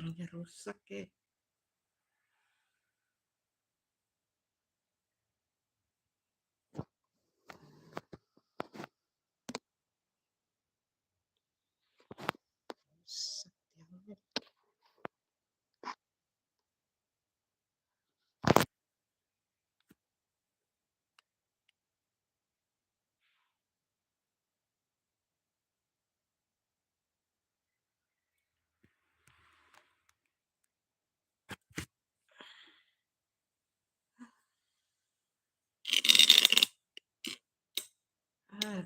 tiangnya rusak ya. Rusak tiangnya.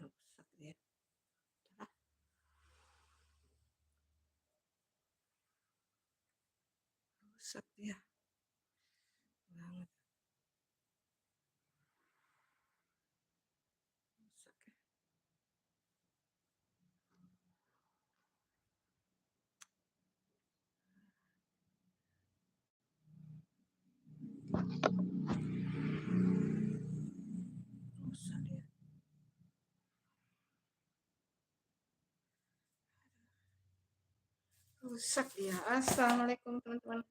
Rusak ya. Rusak ya. Banget. Rusak ya. Rusak ya. Rusak ya. Assalamualaikum teman-teman.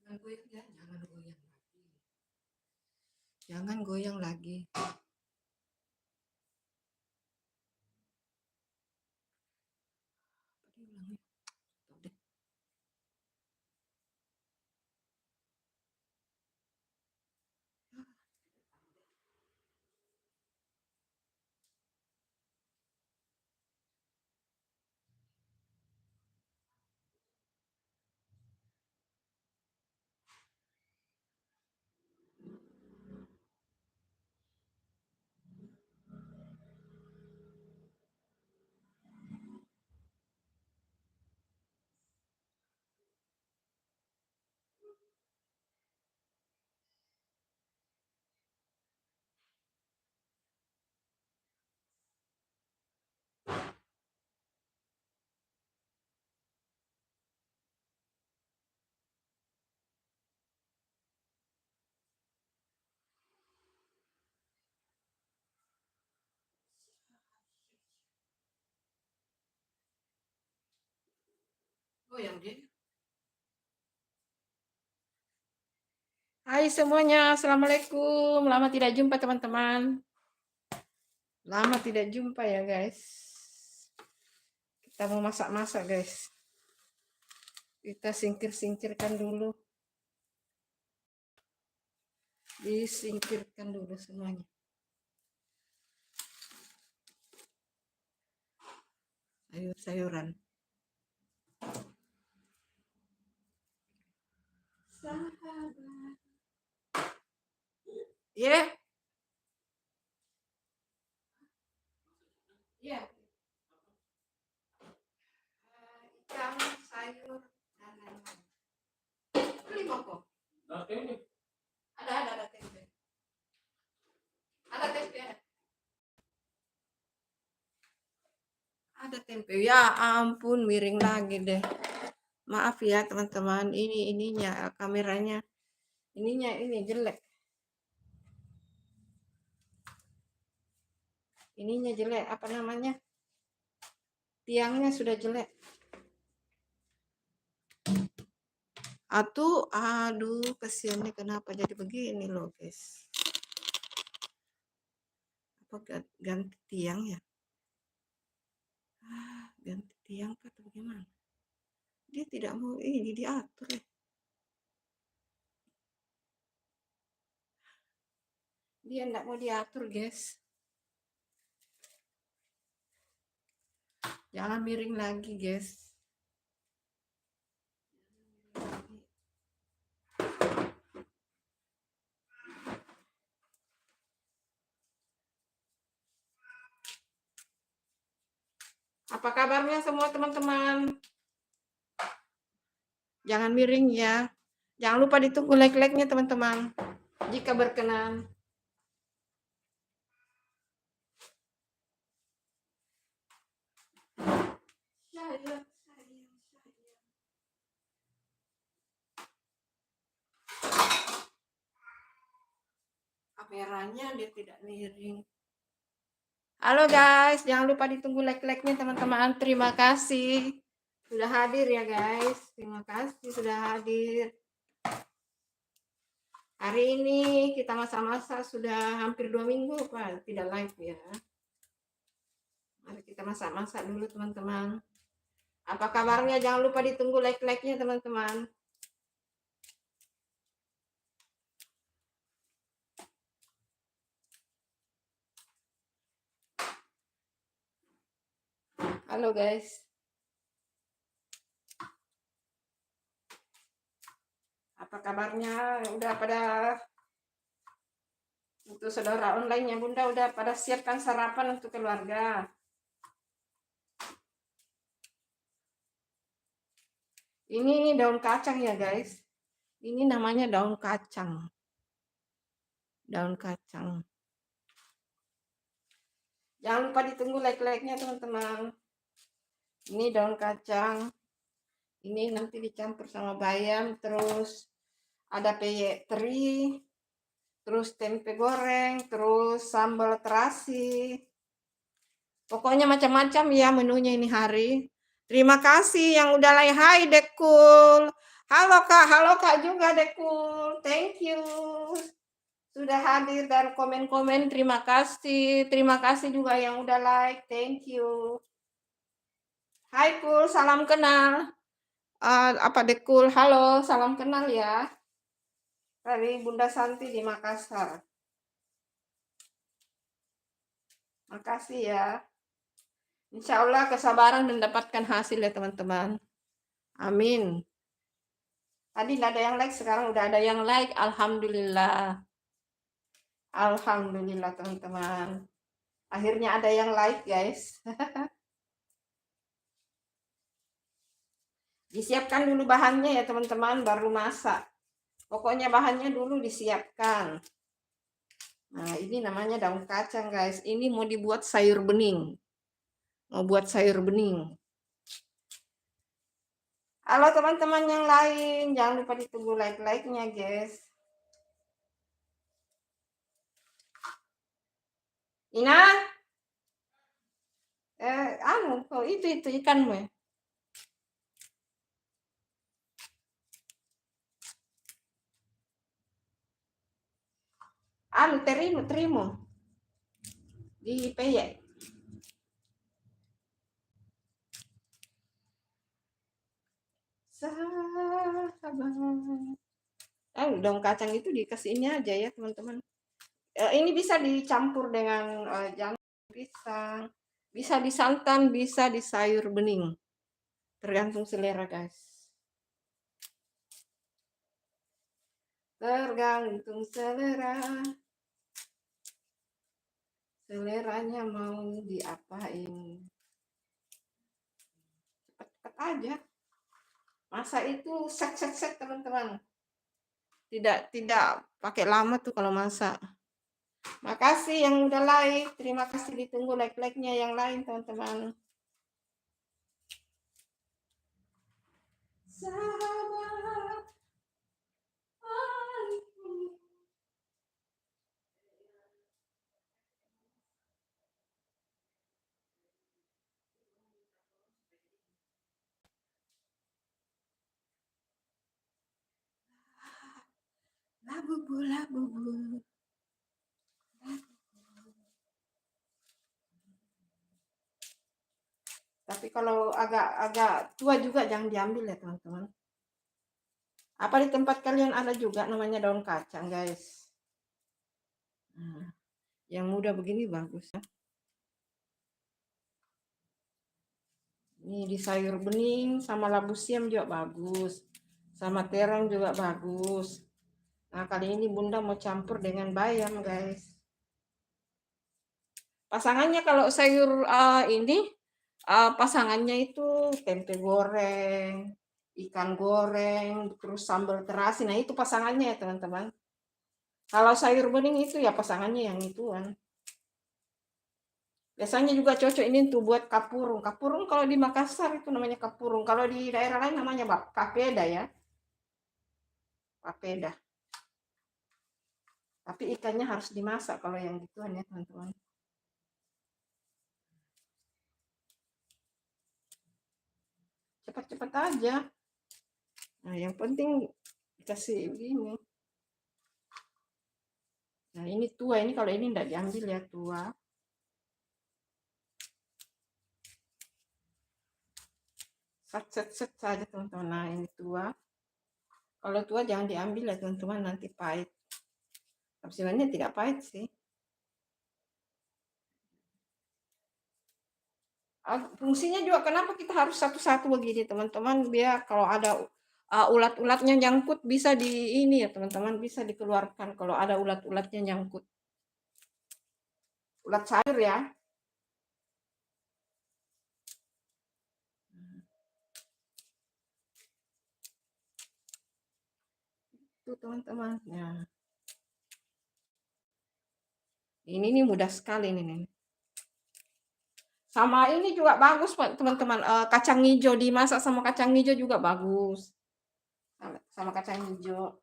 Jangan goyang ya, jangan goyang lagi. Jangan goyang lagi. Apa diulangnya? Tahu deh. Goyang dia. Hai semuanya, assalamualaikum. Lama tidak jumpa teman-teman. Lama tidak jumpa ya guys. Kita mau masak-masak guys. Kita singkir-singkirkan dulu. Disingkirkan dulu semuanya. Sayur-sayuran. Sahabat. Ya. Ya. Ikan, sayur, dan lain-lain. Beli kok. Ada tempe. Ada tempe. Ada tempe. Ya ampun, miring lagi deh. Maaf ya teman-teman, ininya kameranya. Ini jelek. Ininya jelek, apa namanya? Tiangnya sudah jelek. Aduh, kasihannya kenapa jadi begini loh, guys. Apa ganti tiang ya? Ganti tiang atau bagaimana? Dia tidak mau ini diatur ya. Dia tidak mau diatur, guys. Jangan miring lagi, guys. Apa kabarnya semua teman-teman? Jangan miring ya. Jangan lupa ditunggu like-like-nya teman-teman. Jika berkenan. Kameranya dia tidak miring. Halo guys, jangan lupa ditunggu like-like-nya teman-teman. Terima kasih sudah hadir ya guys. Terima kasih sudah hadir. Hari ini kita masa-masa sudah hampir 2 minggu Pak tidak live ya. Mari kita masak-masak dulu teman-teman. Apa kabarnya? Jangan lupa ditunggu like-like-nya teman-teman. Halo guys. Apa kabarnya? Udah pada untuk saudara online-nya Bunda udah pada siapkan sarapan untuk keluarga. Ini daun kacang ya guys. Ini namanya daun kacang. Daun kacang. Jangan lupa ditunggu like-like-nya teman-teman. Ini daun kacang. Ini nanti dicampur sama bayam, terus ada peyek teri, terus tempe goreng, terus sambal terasi. Pokoknya macam-macam ya menunya ini hari. Terima kasih yang udah like. Hai Dekul. Halo Kak juga Dekul. Thank you. Sudah hadir dan komen-komen. Terima kasih. Terima kasih juga yang udah like. Thank you. Hai Kul, salam kenal. Apa Dekul? Halo, salam kenal ya. Dari Bunda Santi di Makassar. Makasih ya. Insya Allah kesabaran dan dapatkan hasil ya teman-teman. Amin. Tadi tidak ada yang like, sekarang udah ada yang like. Alhamdulillah. Alhamdulillah teman-teman. Akhirnya ada yang like guys. Disiapkan dulu bahannya ya teman-teman, baru masak. Pokoknya bahannya dulu disiapkan. Nah ini namanya daun kacang guys. Ini mau dibuat sayur bening. Mau buat sayur bening. Halo teman-teman yang lain, jangan lupa ditunggu like-like-nya guys. Ina, itu ikanmu ya. Terima di peyek. Daun kacang itu dikasihnya aja ya teman-teman. Ini bisa dicampur dengan jangan pisang, bisa di santan, bisa di sayur bening, tergantung selera guys. Tergantung selera, seleranya mau diapain. Cepat-cepat aja. Masa itu set teman-teman. Tidak pakai lama tuh kalau masak. Makasih yang udah like. Terima kasih, ditunggu like-like-nya yang lain teman-teman. Sahabat, labubu. Tapi kalau agak tua juga jangan diambil ya teman-teman. Apa di tempat kalian ada juga namanya daun kacang guys? Nah, yang muda begini bagus ya. Ini di sayur bening sama labu siam juga bagus. Sama terong juga bagus. Nah kali ini Bunda mau campur dengan bayam guys. Pasangannya kalau sayur ini pasangannya itu tempe goreng, ikan goreng, terus sambal terasi. Nah itu pasangannya ya teman-teman. Kalau sayur bening itu ya pasangannya yang ituan. Biasanya juga cocok ini tuh buat kapurung. Kapurung kalau di Makassar itu namanya kapurung. Kalau di daerah lain namanya papeda ya. Papeda. Tapi ikannya harus dimasak kalau yang gituan ya teman-teman. cepat-cepat aja. Nah, yang penting dikasih begini. Nah, ini tua, ini kalau ini enggak diambil ya tua. Set saja teman-teman. Nah, ini tua. Kalau tua jangan diambil ya teman-teman, nanti pahit. Tapi sebenarnya tidak pahit sih. Fungsinya juga kenapa kita harus satu-satu begini teman-teman, biar kalau ada ulat-ulatnya nyangkut bisa di ini ya teman-teman, bisa dikeluarkan kalau ada ulat-ulatnya nyangkut. Ulat sayur ya. Itu teman-teman. Nah. Ini nih mudah sekali nih. Sama ini juga bagus teman-teman, kacang hijau dimasak sama kacang hijau juga bagus. Sama kacang hijau.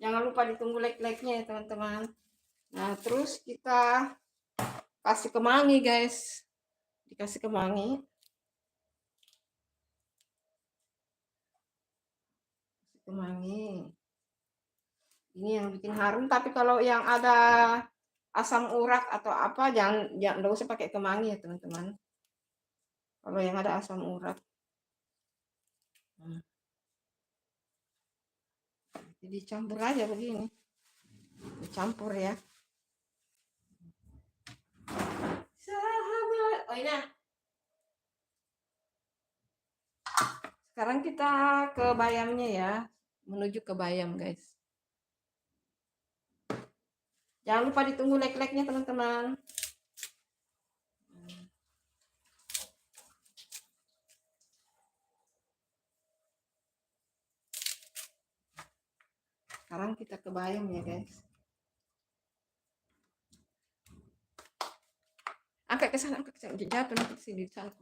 Jangan lupa ditunggu like-like-nya ya teman-teman. Nah, terus kita kasih kemangi guys. Dikasih kemangi. Kemangi. Ini yang bikin harum, tapi kalau yang ada asam urat atau apa jangan enggak usah pakai kemangi ya teman-teman. Kalau yang ada asam urat. Jadi campur aja begini. Dicampur ya. Sahabat. Oh ini. Sekarang kita ke bayamnya ya. Menuju ke bayam guys. Jangan lupa ditunggu like-like-nya teman-teman. Sekarang kita ke bayam ya guys. Angkat ke sana, jatuh nanti sini di sana.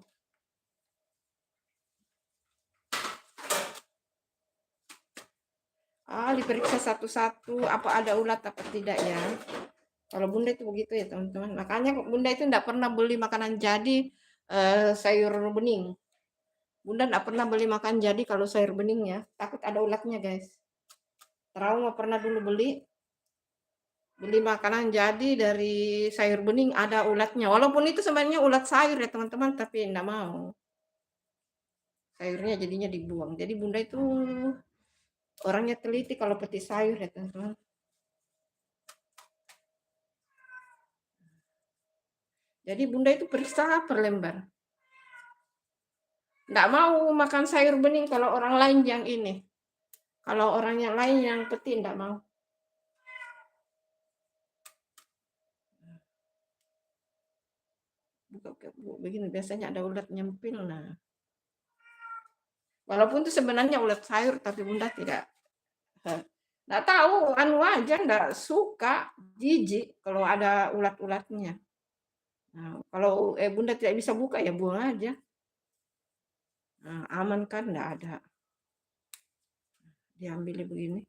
Diperiksa satu-satu apa ada ulat apa tidak ya. Kalau bunda itu begitu ya teman-teman. Makanya bunda itu enggak pernah beli makanan jadi sayur bening. Bunda enggak pernah beli makan jadi kalau sayur bening ya. Takut ada ulatnya guys. Trauma pernah dulu beli makanan jadi dari sayur bening ada ulatnya. Walaupun itu sebenarnya ulat sayur ya teman-teman, tapi enggak mau. Sayurnya jadinya dibuang. Jadi bunda itu orangnya teliti kalau petis sayur ya teman-teman. Jadi bunda itu periksa per lembar. Nggak mau makan sayur bening kalau orang lain yang ini. Kalau orang yang lain yang peti nggak mau. Buka begini biasanya ada ulat nyempil. Nah, walaupun itu sebenarnya ulat sayur tapi bunda tidak. Nggak tahu, anu aja nggak suka, jijik kalau ada ulat-ulatnya. Nah, kalau bunda tidak bisa buka ya buang aja. Nah, aman kan nggak ada. Diambil begini.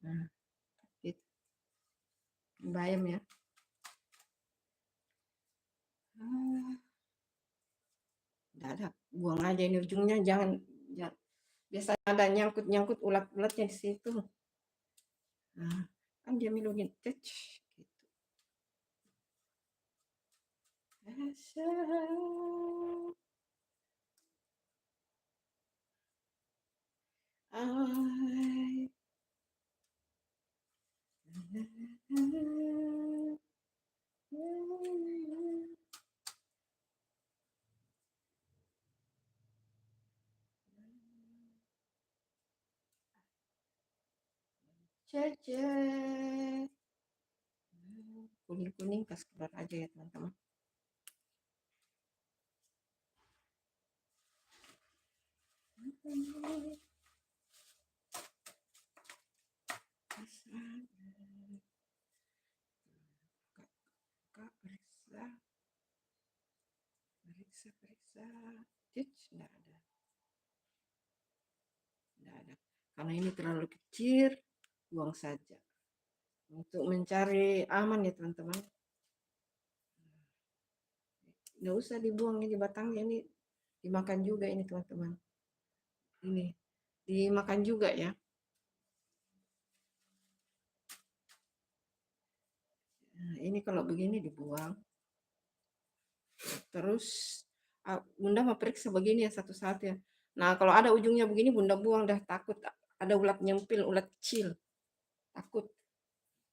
Nah, gitu. Bayam ya. Nggak ada, buang aja ini ujungnya, jangan. Biasanya ada nyangkut-nyangkut ulat-ulatnya di situ. Nah, kan dia minum gitu. Kuning-kuning kasih keluar aja ya teman-teman. Periksa. Nggak ada. Nggak ada. Karena ini terlalu kecil, buang saja. untuk mencari aman ya teman-teman. Nggak usah dibuang ini batangnya, ini dimakan juga ini teman-teman. Ini dimakan juga ya. Nah, ini kalau begini dibuang. Terus Bunda mau periksa begini ya satu-satu ya. Nah, kalau ada ujungnya begini Bunda buang, dah takut ada ulat nyempil, ulat kecil. Takut.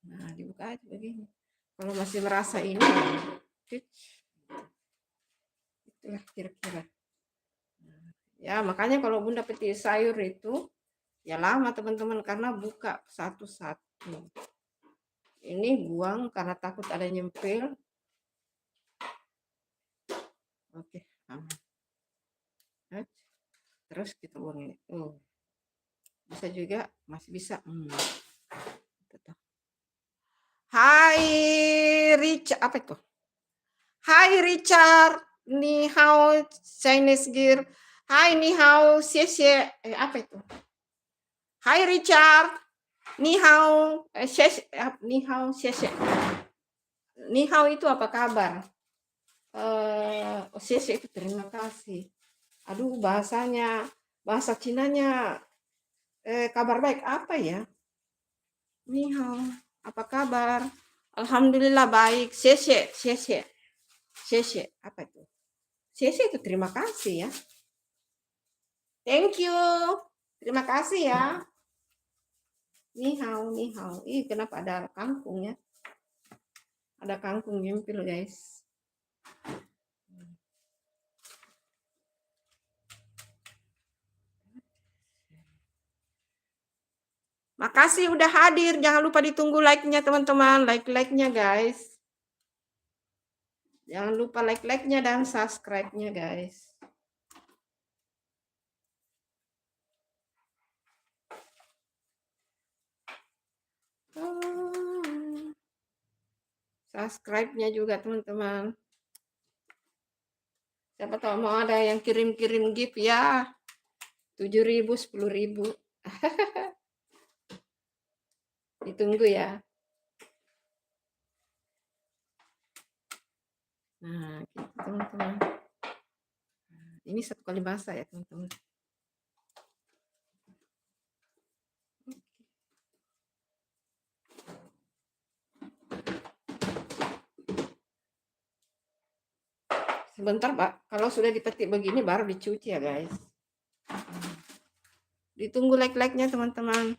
Nah, dibuka aja begini. Kalau masih merasa ini, itulah kira-kira. Ya, makanya kalau Bunda petik sayur itu, ya lama teman-teman, karena buka satu-satu. Ini buang karena takut ada nyempil. Oke, aman. Terus kita buang ini. Bisa juga, masih bisa. Hai Richard, apa itu? Hai Richard, ni hao Chinese gear. Hai ni hao, xie. Apa itu? Hai Richard, ni hao, ni hao, xie. Ni hao itu apa kabar? Xie itu terima kasih. Aduh, bahasanya, bahasa Cinanya, kabar baik apa ya? Ni hao, apa kabar? Alhamdulillah baik. Xie. Apa itu? Xie itu terima kasih ya. Thank you. Terima kasih ya. Ni hao. Ih, kenapa ada kangkung ya? Ada kangkung nyempil, guys. Makasih udah hadir. Jangan lupa ditunggu like-nya teman-teman. Like-nya guys. Jangan lupa like-nya dan subscribe-nya guys. Subscribe-nya juga teman-teman. Siapa tahu mau ada yang kirim-kirim gift ya. 7.000, 10.000. Ditunggu ya. Nah, gitu teman-teman. Ini 1 kali basah ya teman-teman. Sebentar Pak, kalau sudah dipetik begini baru dicuci ya guys. Ditunggu like-nya teman-teman.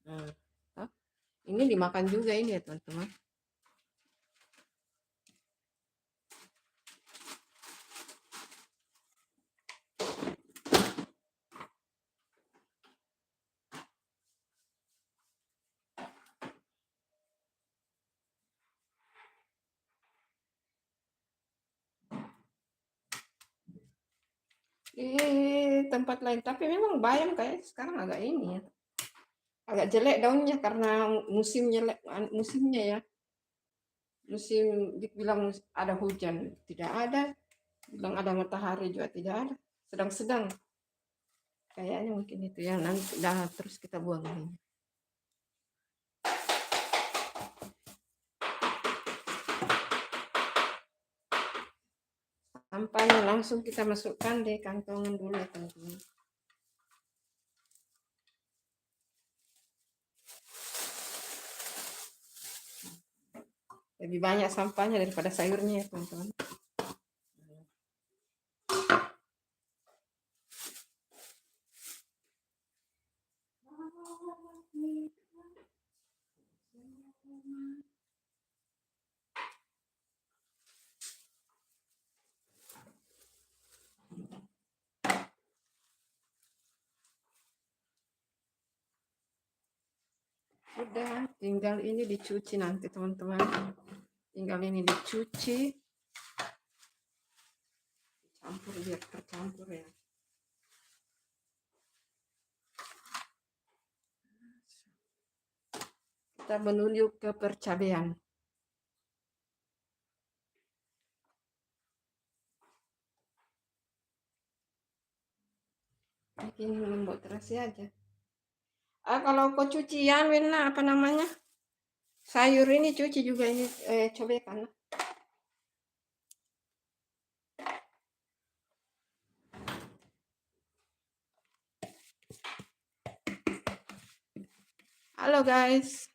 Nah, ini dimakan juga ini ya teman-teman. Tempat lain, tapi memang bayam kayak sekarang agak ini ya, agak jelek daunnya karena musimnya ya. Musim dibilang ada hujan tidak ada, bilang ada matahari juga tidak ada, sedang-sedang. Kayaknya mungkin itu ya, nanti terus kita buang ini. Sampahnya langsung kita masukkan di kantongan dulu ya teman-teman. Lebih banyak sampahnya daripada sayurnya ya teman-teman. Udah, tinggal ini dicuci nanti teman-teman. Tinggal ini dicuci, campur biar tercampur ya. kita menuju ke percabean. Bikin membuat terasi aja. Kalau kau cucian, Wena, apa namanya? Sayur ini cuci juga ini cobekan. Halo guys.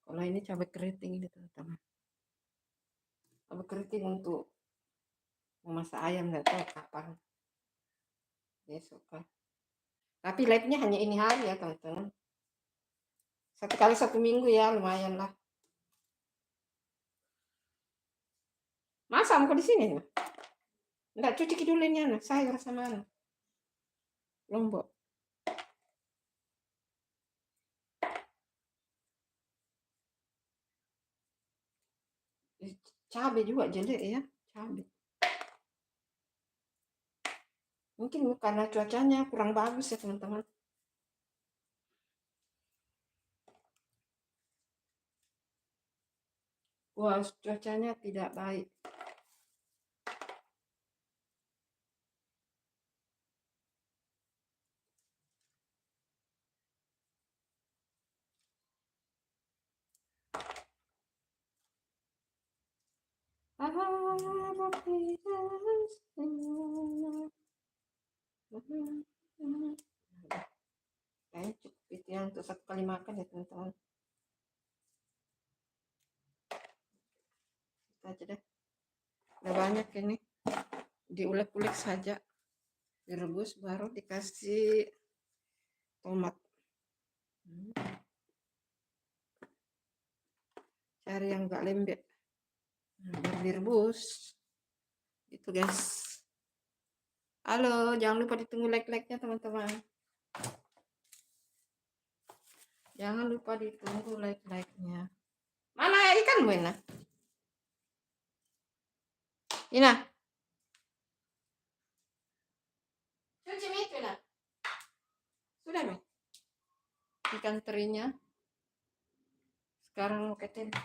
Kalau ini cabai keriting ini teman-teman. Cabai keriting untuk memasak ayam, nggak tahu kapan. Besok kan. Tapi live-nya hanya ini hari ya teman-teman. 1 kali 1 minggu ya, lumayan lah. Masa mau di sini? Enggak, cuci dulu ini anak sayur sama anak. Lombok. Cabai juga jelek ya, cabai. Mungkin karena cuacanya kurang bagus ya teman-teman. Wah, cuacanya tidak baik. Kayaknya cukup itu ya untuk 1 kali makan ya teman-teman. Kita aja deh. Udah banyak ini. Diulek-ulek saja. Direbus baru dikasih tomat. Cari yang gak lembek. Baru direbus. Itu guys. Halo, jangan lupa ditunggu like-like-nya teman-teman. Jangan lupa ditunggu like-like-nya. Mana ikan Ina? Ina. Cuci itu Ina. Sudah nih. Ikan terinya. Sekarang mau ke tempe.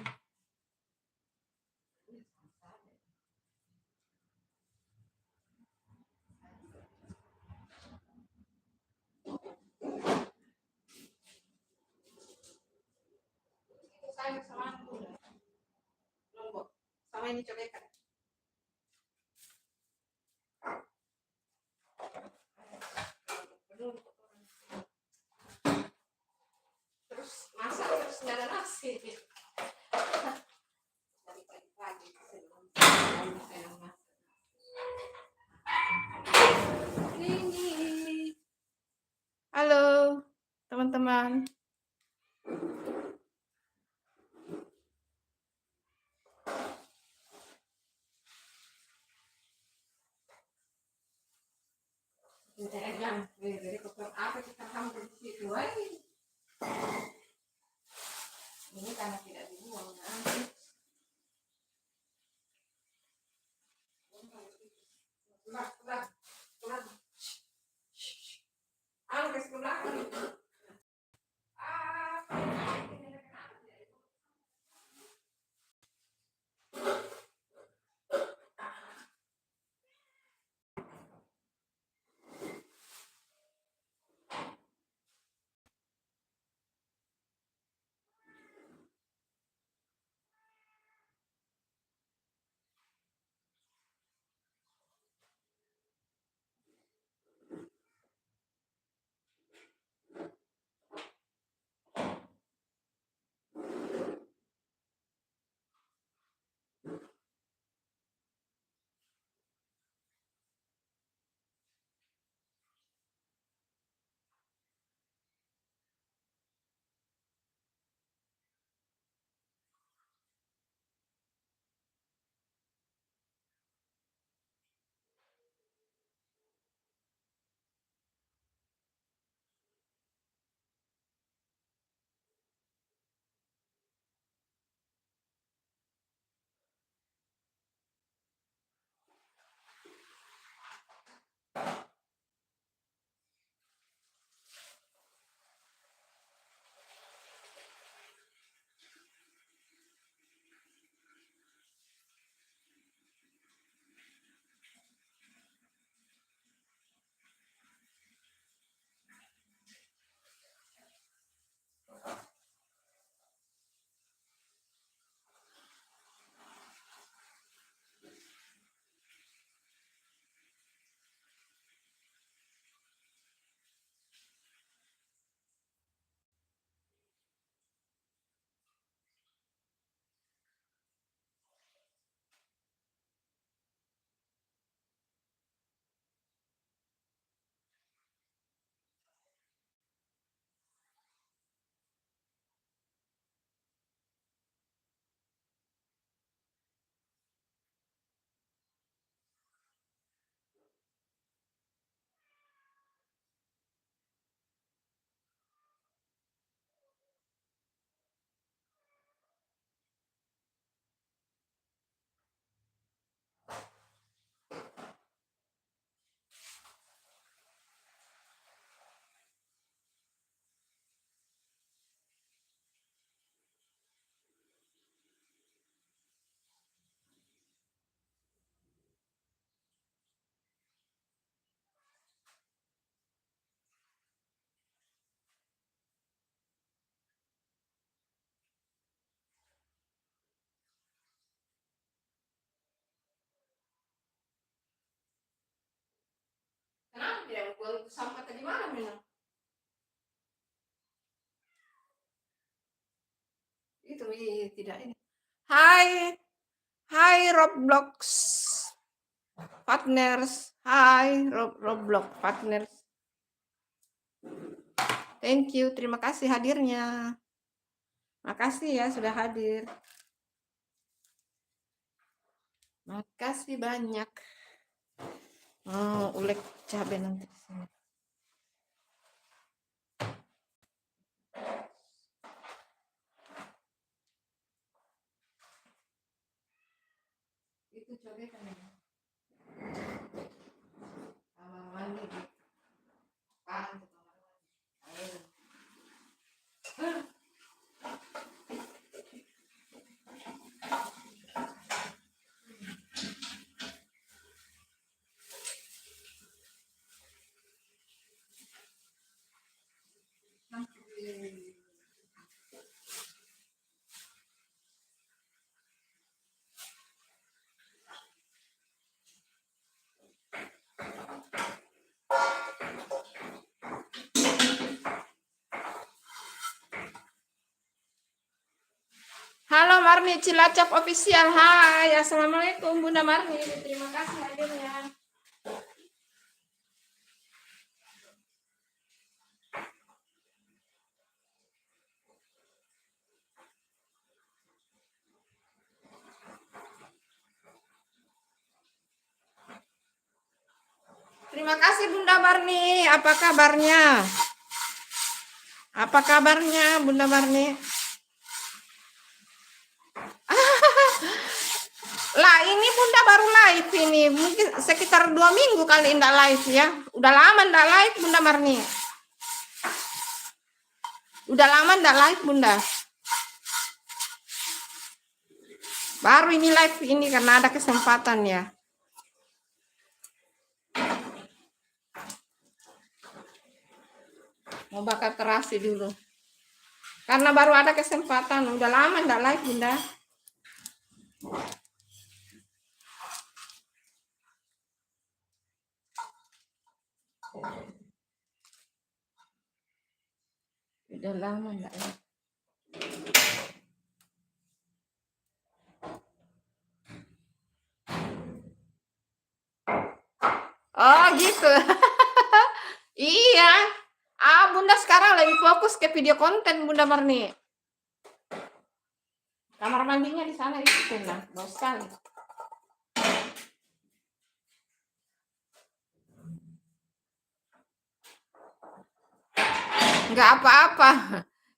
Sayur sama lombok. Sama ini cobekan. Terus masak terus nggak ada nasi. Dari pagi-pagi sebelum saya masak. Ini. Halo teman-teman. Dari kotor apa kita hampir di situ. Ini karena tidak dibuang nanti. Pulang. Angkat ke belakang. sampah tadi malam ya. Itu tidak ini. Hai, hai Roblox partners. Hai Roblox partners. Thank you, terima kasih hadirnya. Makasih ya sudah hadir. Makasih banyak. Ulek cabai nanti sini. Itu cabai kan ya. Kamar mandi di kan ke kamar mandi. Halo Marni Cilacap official. Hai, assalamualaikum Bunda Marni. Terima kasih hadirnya. Terima kasih Bunda Marni. Apa kabarnya? Apa kabarnya Bunda Marni? Lah ini Bunda baru live ini. Mungkin sekitar 2 minggu kali enggak live ya. Udah lama enggak live Bunda Marni. Udah lama enggak live Bunda. Baru ini live ini karena ada kesempatan ya. Mau bakar terasi dulu. Karena baru ada kesempatan. Udah lama enggak live Bunda. Udah lama enggak live. Oh gitu. Iya. Bunda sekarang lagi fokus ke video konten Bunda Marni. Kamar mandinya di sana itu lah, bagus sekali. Enggak apa-apa.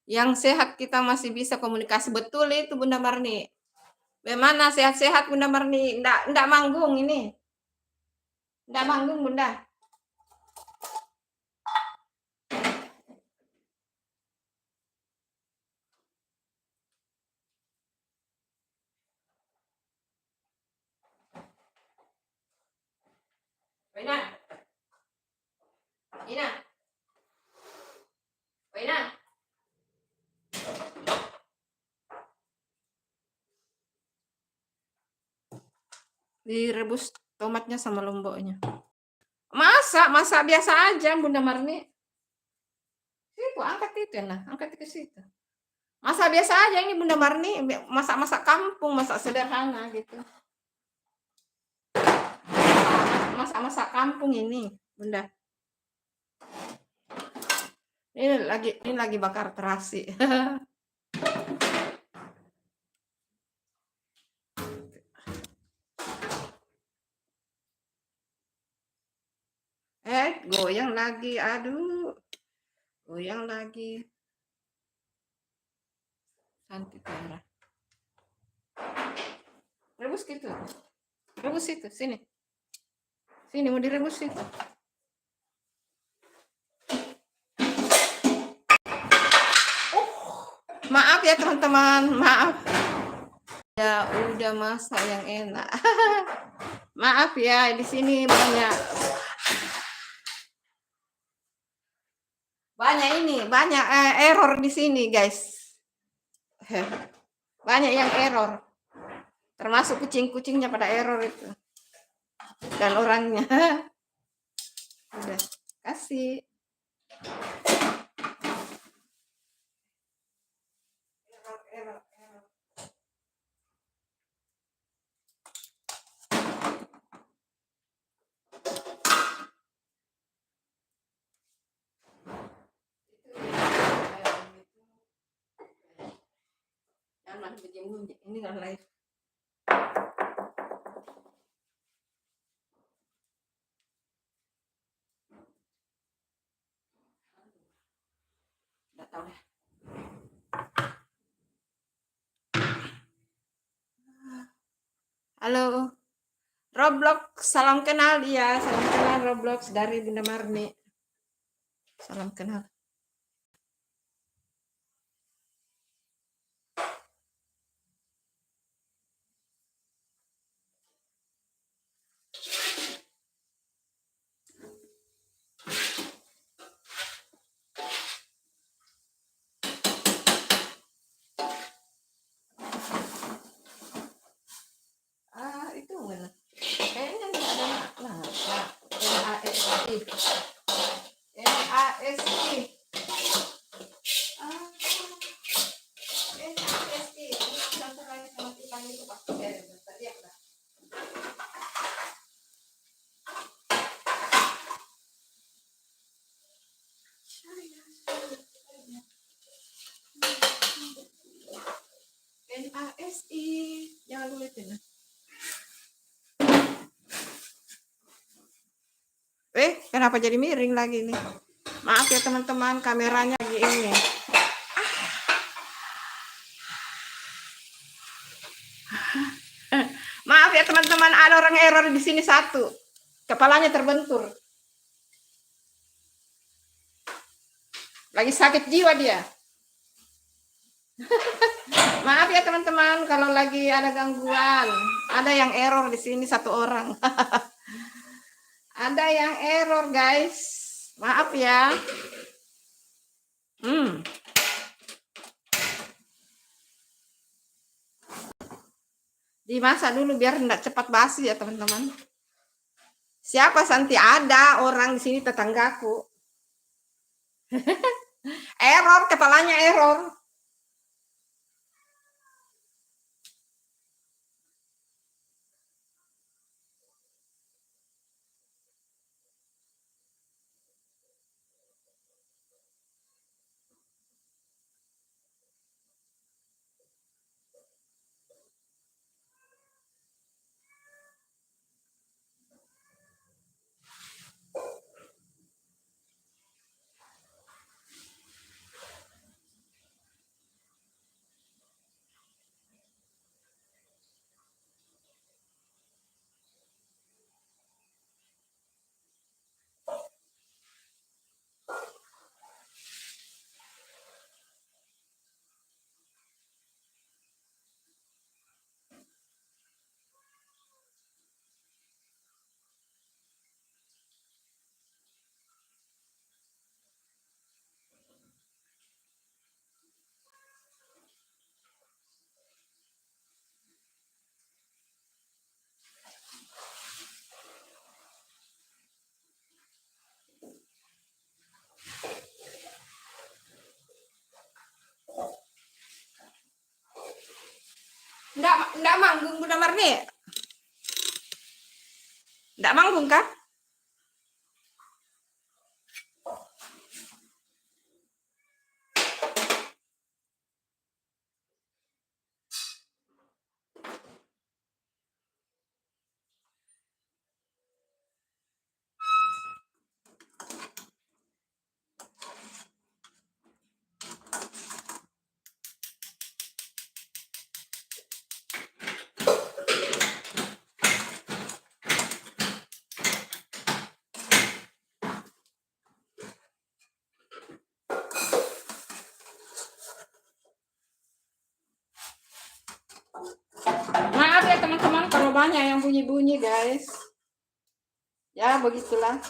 Yang sehat kita masih bisa komunikasi, betul itu Bunda Marni. Bagaimana sehat-sehat Bunda Marni? Enggak manggung ini. Enggak manggung Bunda. Wena. Ina. Wena. Direbus tomatnya sama lomboknya. Masak biasa aja Bunda Marni. Itu angkat itu nah, angkat ke situ. Masak biasa aja ini Bunda Marni, masak-masak kampung, masak sederhana gitu. Masak-masak kampung ini, Bunda. Ini lagi bakar terasi. Goyang lagi, aduh. Goyang lagi. Cantik parah. Rebus gitu. Rebus itu, sini. Sini mau direbus itu. Maaf ya teman-teman, maaf. Ya udah masak yang enak. Maaf ya, di sini banyak error di sini guys. Banyak yang error. Termasuk kucing-kucingnya pada error itu. Dan orangnya. Udah, Kasih. Error. Jangan bunyi. Ini kan live. Nggak tahu deh. Halo. Roblox, salam kenal dia. Salam kenal Roblox dari Bunda Marni. Salam kenal. Itu mana? Kayaknya nggak ada NASI. NASI. NASI. Ini contoh lagi sama Tiffany itu pasti tadi ada. NASI. Jangan lupa itu. Kenapa jadi miring lagi nih? Maaf ya teman-teman, kameranya lagi ini. Maaf ya teman-teman, ada orang error di sini satu. Kepalanya terbentur. Lagi sakit jiwa dia. Maaf ya teman-teman kalau lagi ada gangguan. Ada yang error di sini satu orang. Ada yang error, guys. Maaf ya. Dimasak dulu biar enggak cepat basi ya, teman-teman. Siapa Santi? Ada orang di sini tetanggaku. Error, kepalanya error. Enggak manggung Bunda Marni. Enggak manggung kah? Maaf ya teman-teman kalau banyak yang bunyi-bunyi, guys. Ya, begitulah.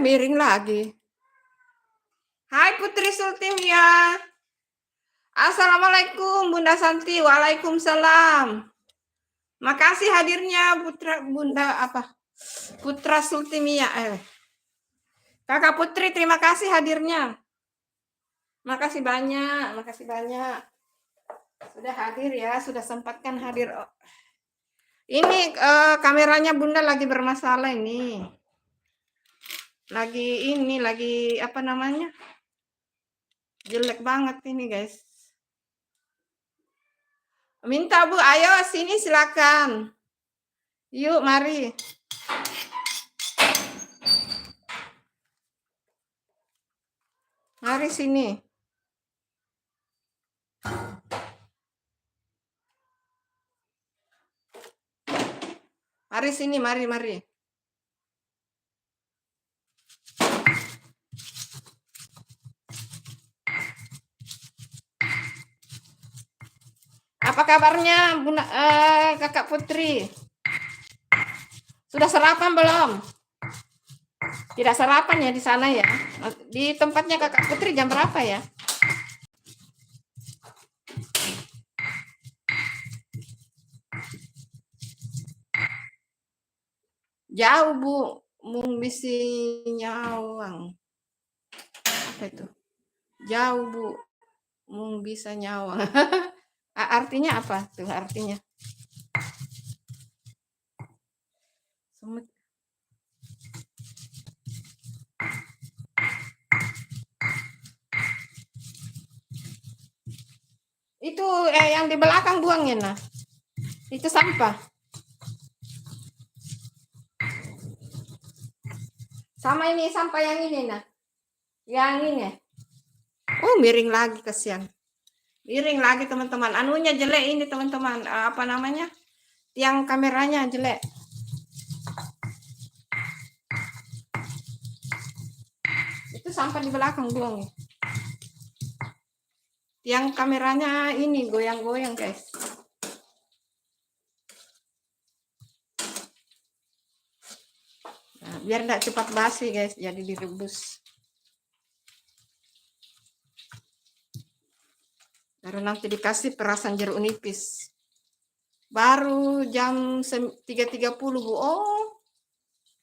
Miring lagi. Hai Putri Sultimia. Assalamualaikum Bunda Santi. Waalaikumsalam. Makasih hadirnya Putra Sultimia. Kakak Putri, terima kasih hadirnya. Makasih banyak, makasih banyak. Sudah hadir ya, sudah sempatkan hadir. Ini kameranya Bunda lagi bermasalah ini. Lagi apa namanya? Jelek banget ini, guys. Minta Bu, ayo sini silakan. Yuk, mari. Mari sini. Mari sini, mari. Apa kabarnya Bunda, Kakak Putri? Sudah sarapan belum? Tidak sarapan ya di sana ya? Di tempatnya Kakak Putri jam berapa ya? Jauh Bu, mung bisi nyawang. Apa itu? Jauh Bu, mung bisa nyawang. Artinya apa tuh artinya? Semut. Itu yang di belakang buangnya nah. Itu sampah. Sama ini sampah yang ini nah. Yang ini. Oh, miring lagi kesian. Miring lagi teman-teman. Anunya jelek ini teman-teman. Apa namanya? Tiang kameranya jelek. Itu sampah di belakang buang. Tiang kameranya ini goyang-goyang guys. Nah, biar tidak cepat basi guys. Jadi direbus. Baru nanti dikasih perasan jeruk nipis. Baru jam 3.30 Bu. Oh,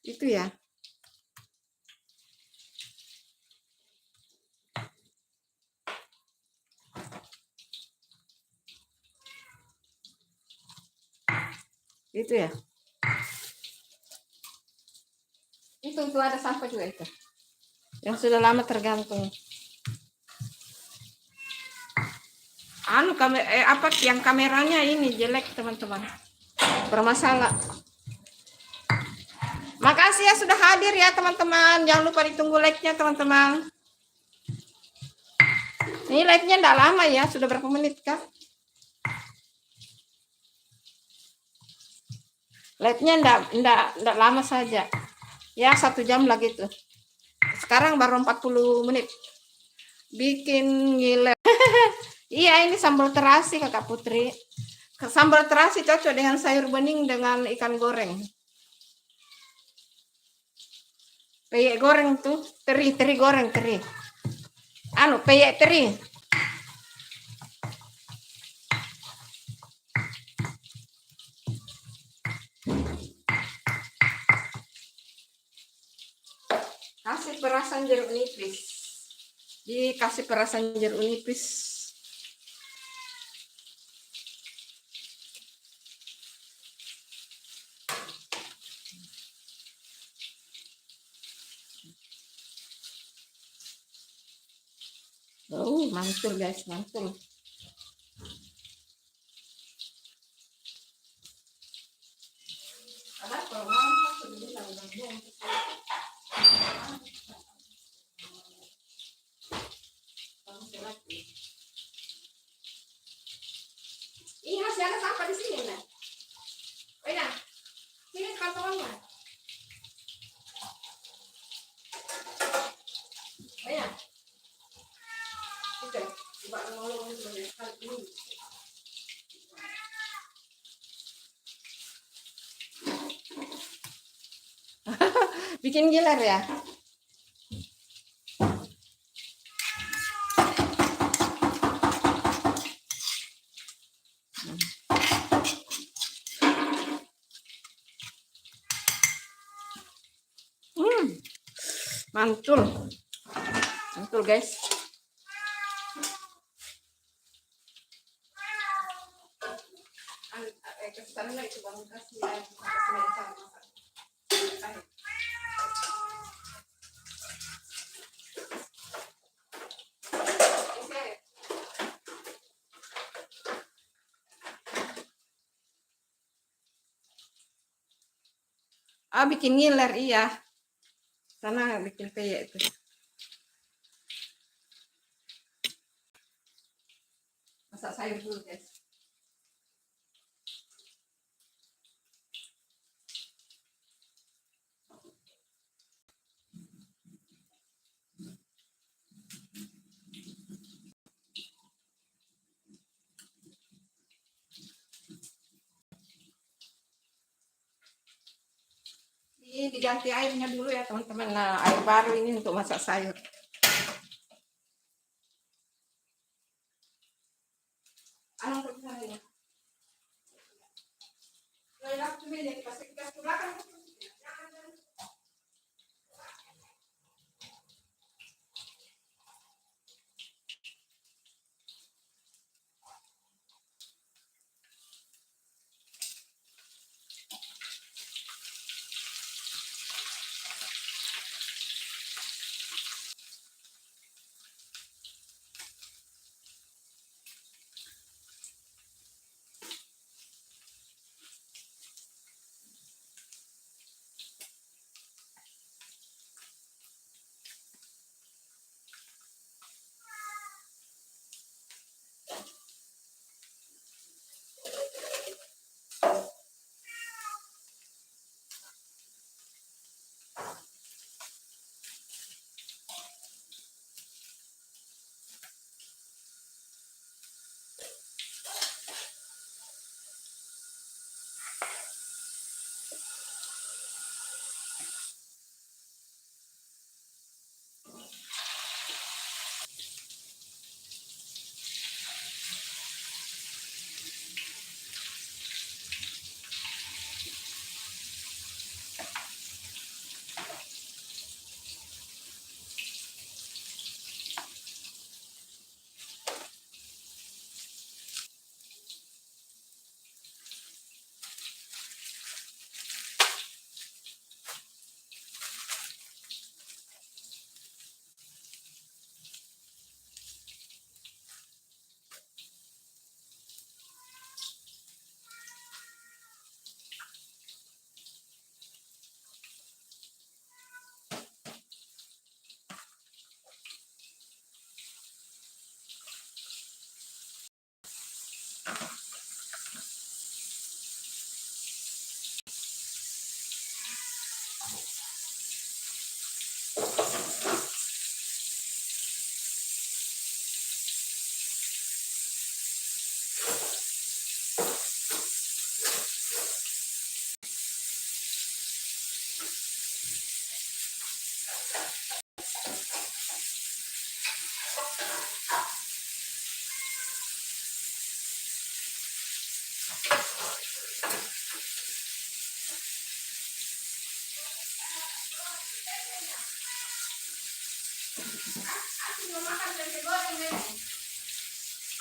itu ya. Itu ya. Itu ada sampah juga itu. Yang sudah lama tergantung. Yang kameranya ini jelek teman-teman. Bermasalah. Makasih ya sudah hadir ya teman-teman. Jangan lupa ditunggu like-nya teman-teman. Ini live-nya enggak lama ya, sudah berapa menit kah? Live-nya enggak lama saja. Ya 1 jam lagi tuh. Sekarang baru 40 menit. Bikin ngiler. Iya, ini sambal terasi Kakak Putri. Sambal terasi cocok dengan sayur bening dengan ikan goreng. Peyek goreng tuh, teri goreng, teri. Peyek teri. Kasih perasan jeruk nipis. Dikasih perasan jeruk nipis. Oh, mantul guys, mantul. Ini masih ada sampah di sini, nah. Oh ya, sini kantongnya. Oh ya. Oke, coba ngomong ini. Bikin giler ya. Mantul. Mantul, guys. Kesannya itu bangun kasih ya. Bikin ngiler, iya. Sana bikin peyek itu. Masak sayur dulu, guys. Ini diganti airnya dulu ya, teman-teman. Nah, air baru ini untuk masak sayur.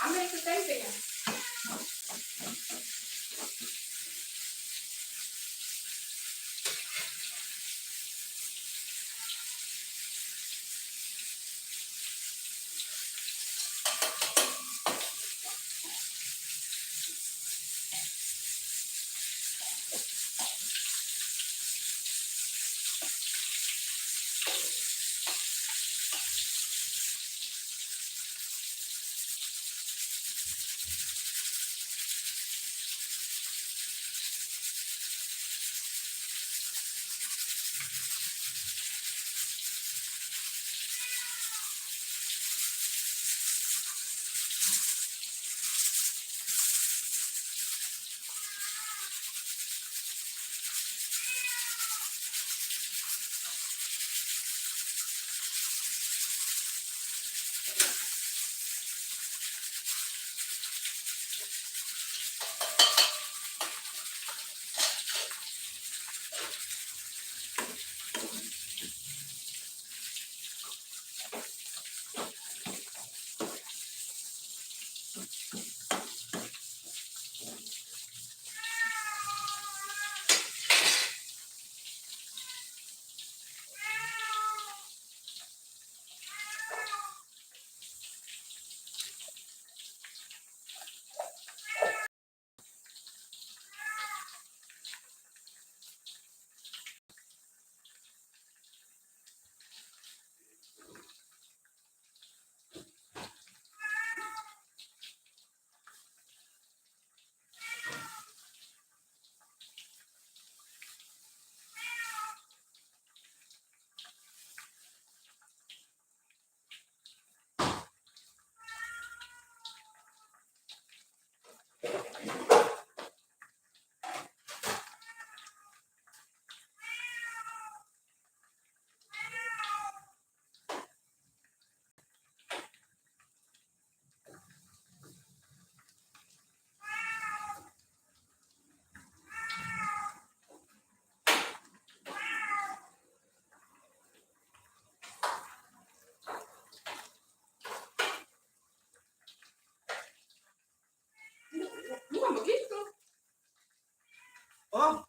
Ambil itu tempenya. Oh,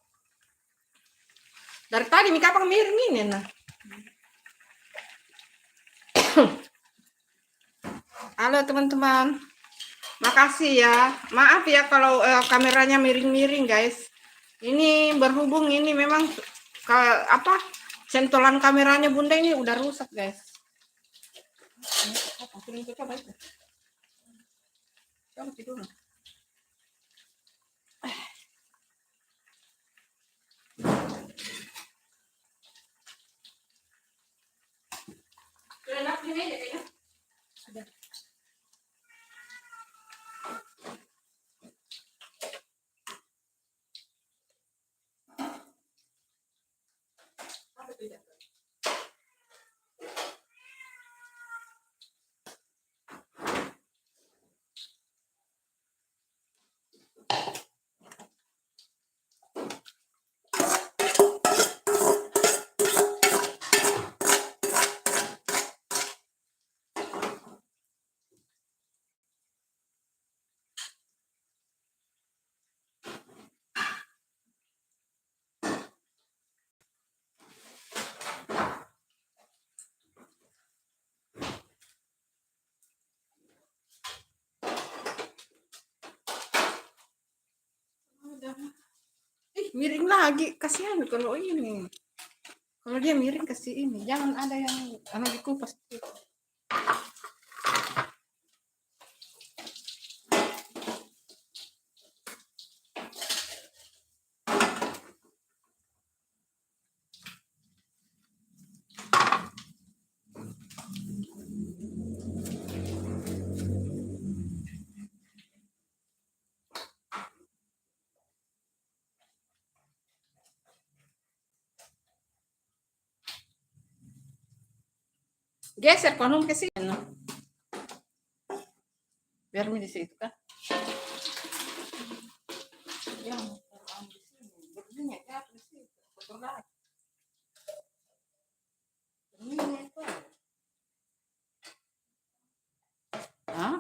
dari tadi Mika apa miring ini nah. Halo teman-teman, makasih ya. Maaf ya kalau kameranya miring-miring guys. Ini berhubung ini memang apa sentuhan kameranya bunda ini udah rusak guys. Coba itu. Coba tidur. Enak ini aja kayaknya. Sudah. Apa tidak? Miring lagi, kasihan kalau ini. Kalau dia miring kasih ini, jangan ada yang anak dikupas. Geser konum ke sini. Biar di situ kan. Yang di sini, berdua ya di situ. Betul lagi. Ini apa? Hah?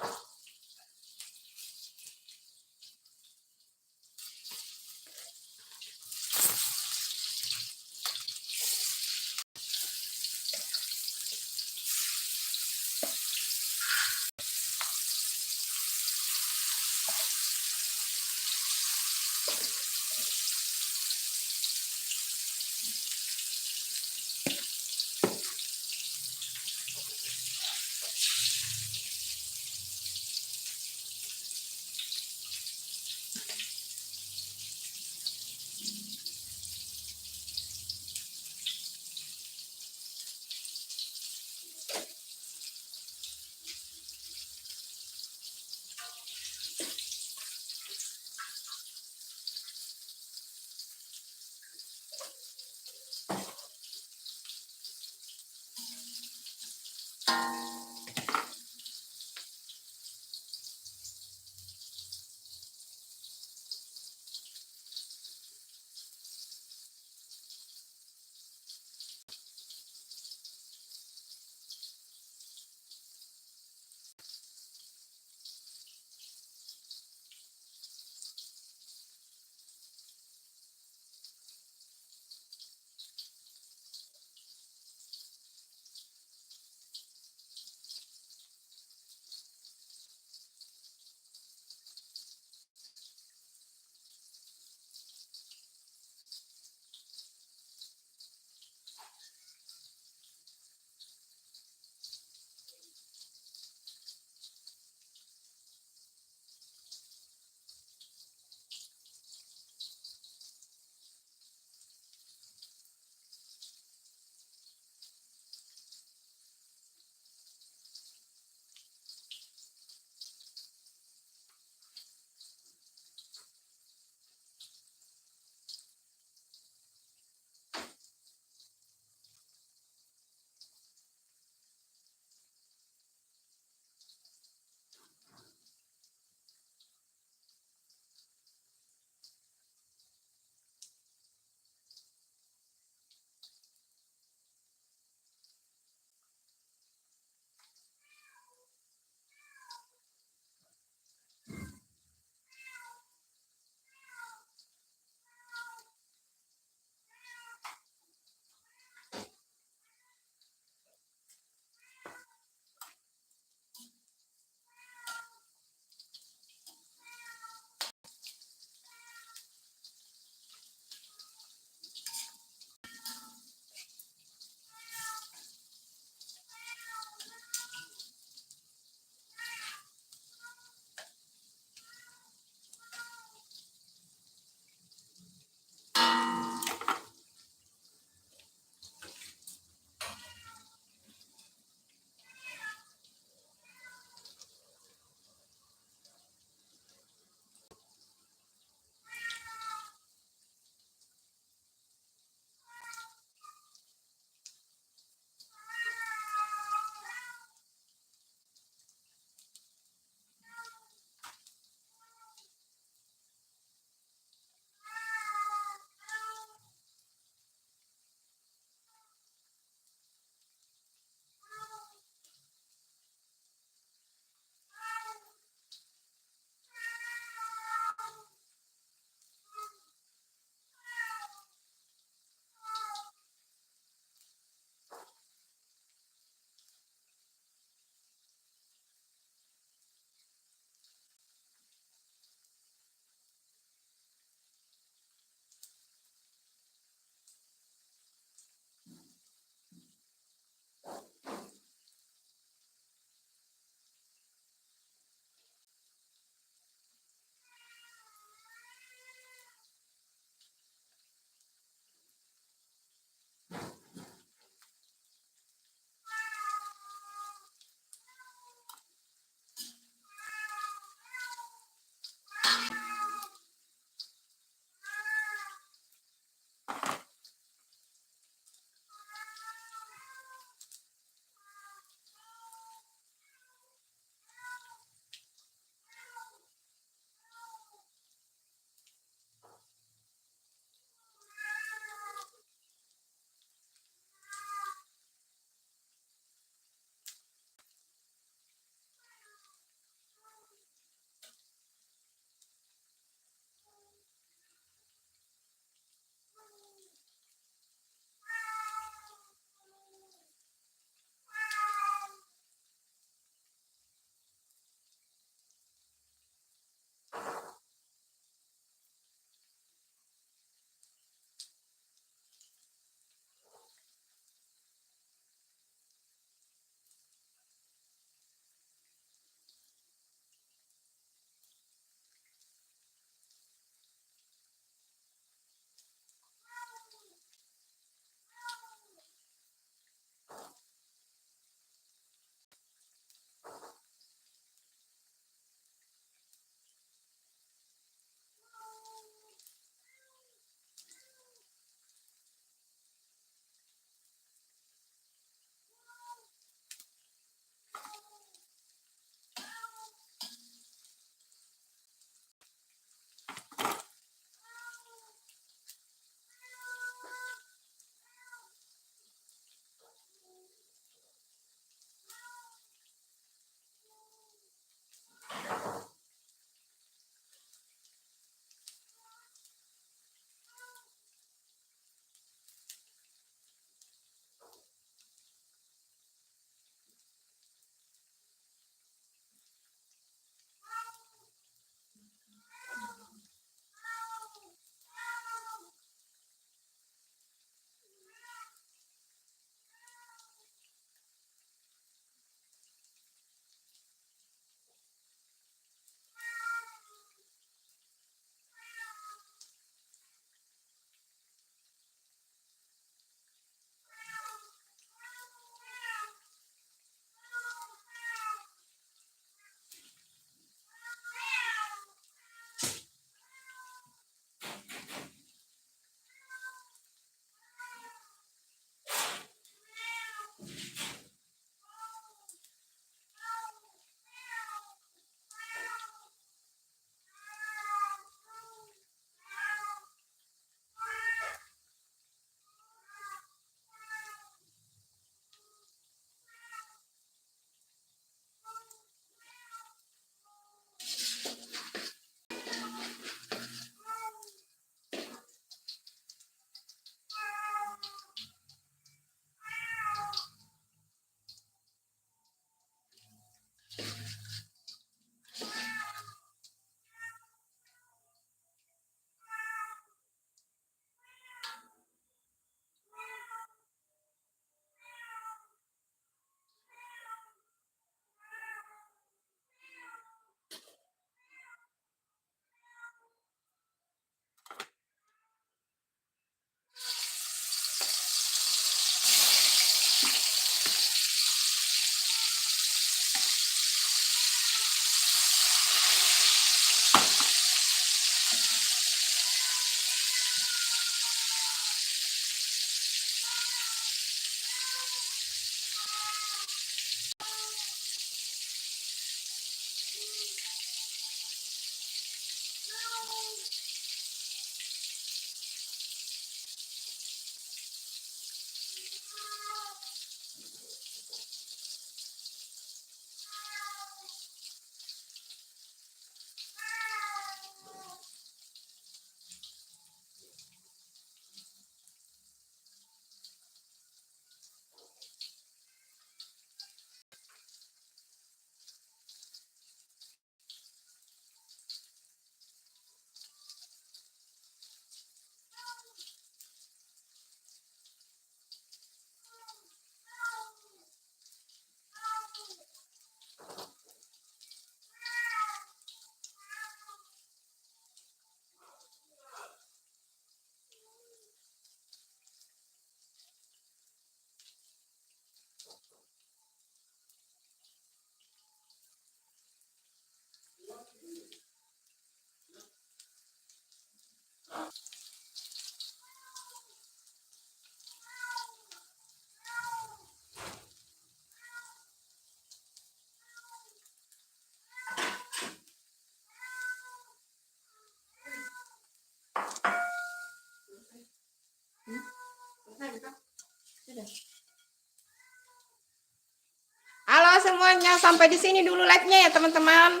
semuanya. Sampai di sini dulu live-nya ya, teman-teman.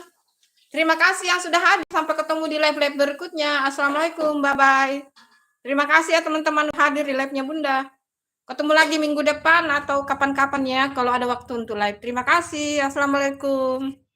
Terima kasih yang sudah hadir. Sampai ketemu di live-live berikutnya. Assalamualaikum, bye-bye. Terima kasih ya teman-teman hadir di live-nya Bunda. Ketemu lagi minggu depan atau kapan-kapan ya kalau ada waktu untuk live. Terima kasih. Assalamualaikum.